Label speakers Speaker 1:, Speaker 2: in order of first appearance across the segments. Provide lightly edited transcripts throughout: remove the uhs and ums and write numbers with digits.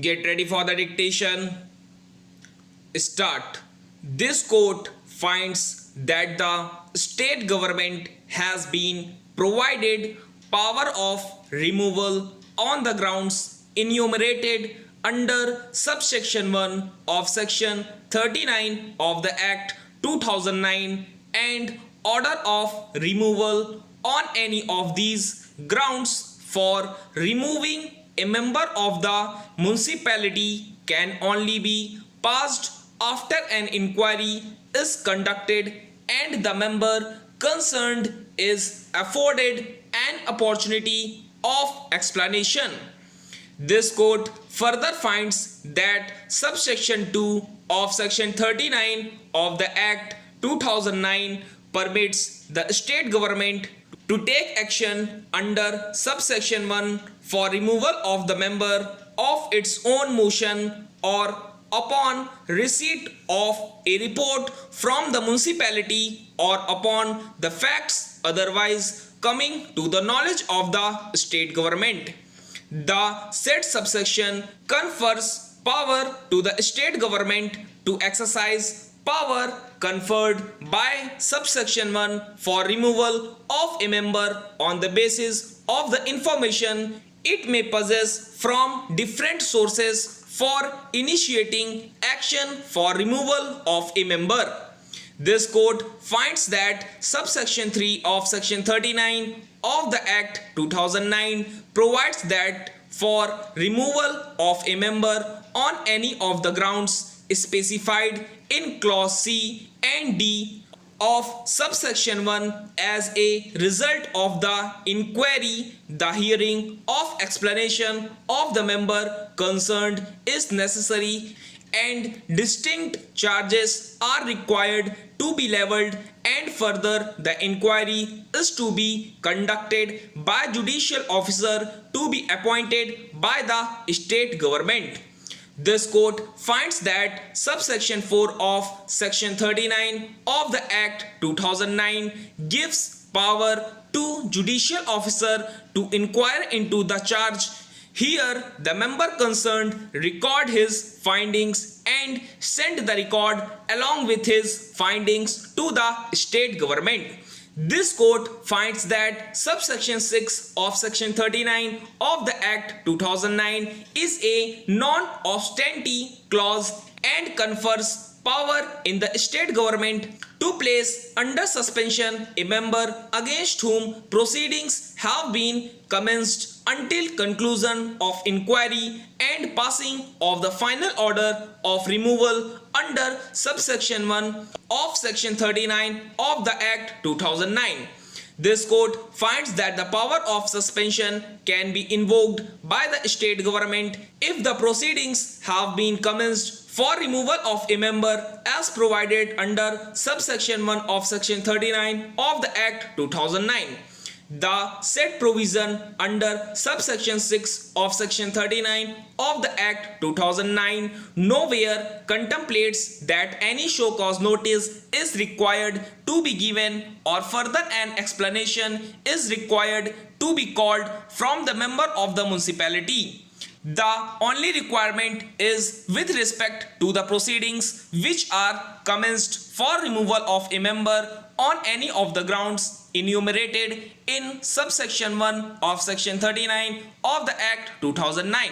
Speaker 1: Get ready for the dictation. Start. This court finds that the state government has been provided power of removal on the grounds enumerated under subsection 1 of section 39 of the Act 2009 and order of removal on any of these grounds for removing a member of the municipality can only be passed after an inquiry is conducted and the member concerned is afforded an opportunity of explanation. This court further finds that subsection 2 of section 39 of the Act 2009 permits the state government to take action under subsection 1 for removal of the member of its own motion or upon receipt of a report from the municipality or upon the facts otherwise coming to the knowledge of the state government. The said subsection confers power to the state government to exercise power conferred by subsection 1 for removal of a member on the basis of the information it may possess from different sources for initiating action for removal of a member. This court finds that subsection 3 of section 39 of the Act 2009 provides that for removal of a member on any of the grounds specified in clause C and D of subsection 1 as a result of the inquiry, the hearing of explanation of the member concerned is necessary and distinct charges are required to be levelled, and further the inquiry is to be conducted by judicial officer to be appointed by the state government. This court finds that subsection 4 of section 39 of the Act 2009 gives power to judicial officer to inquire into the charge. Here the member concerned record his findings and send the record along with his findings to the state government. This court finds that subsection 6 of section 39 of the Act 2009 is a non-obstante clause and confers power in the state government to place under suspension a member against whom proceedings have been commenced until conclusion of inquiry and passing of the final order of removal under subsection 1 of section 39 of the Act 2009. This court finds that the power of suspension can be invoked by the state government if the proceedings have been commenced for removal of a member as provided under subsection 1 of section 39 of the Act 2009. The said provision under subsection 6 of section 39 of the Act 2009 nowhere contemplates that any show cause notice is required to be given or further an explanation is required to be called from the member of the municipality. The only requirement is with respect to the proceedings which are commenced for removal of a member on any of the grounds enumerated in subsection 1 of section 39 of the Act 2009.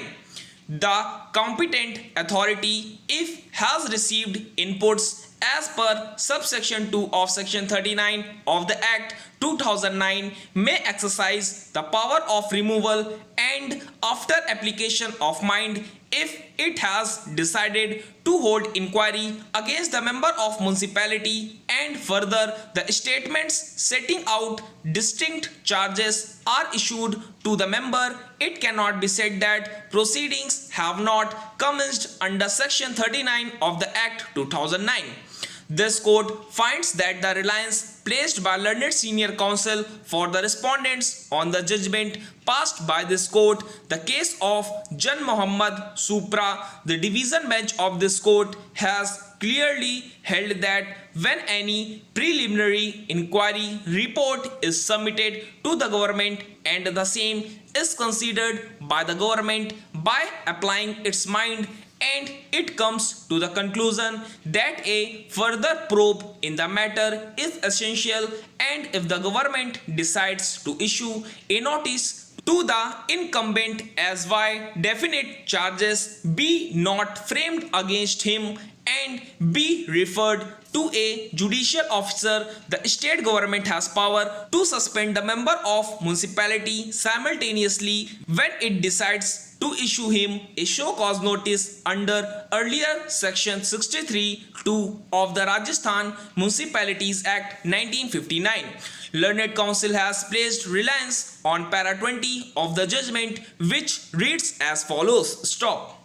Speaker 1: The competent authority, if has received inputs as per subsection 2 of section 39 of the Act 2009, may exercise the power of removal and after application of mind if it has decided to hold inquiry against the member of municipality, and further the statements setting out distinct charges are issued to the member, it cannot be said that proceedings have not commenced under section 39 of the Act 2009. This court finds that the reliance placed by learned senior counsel for the respondents on the judgment passed by this court, the case of Jan Muhammad Supra, the division bench of this court has clearly held that when any preliminary inquiry report is submitted to the government and the same is considered by the government by applying its mind, and it comes to the conclusion that a further probe in the matter is essential, and if the government decides to issue a notice to the incumbent as why definite charges be not framed against him and be referred to a judicial officer, the state government has power to suspend the member of municipality simultaneously when it decides to issue him a show cause notice under earlier section 63(2) of the Rajasthan Municipalities Act 1959. Learned Counsel has placed reliance on para 20 of the judgment, which reads as follows. Stop.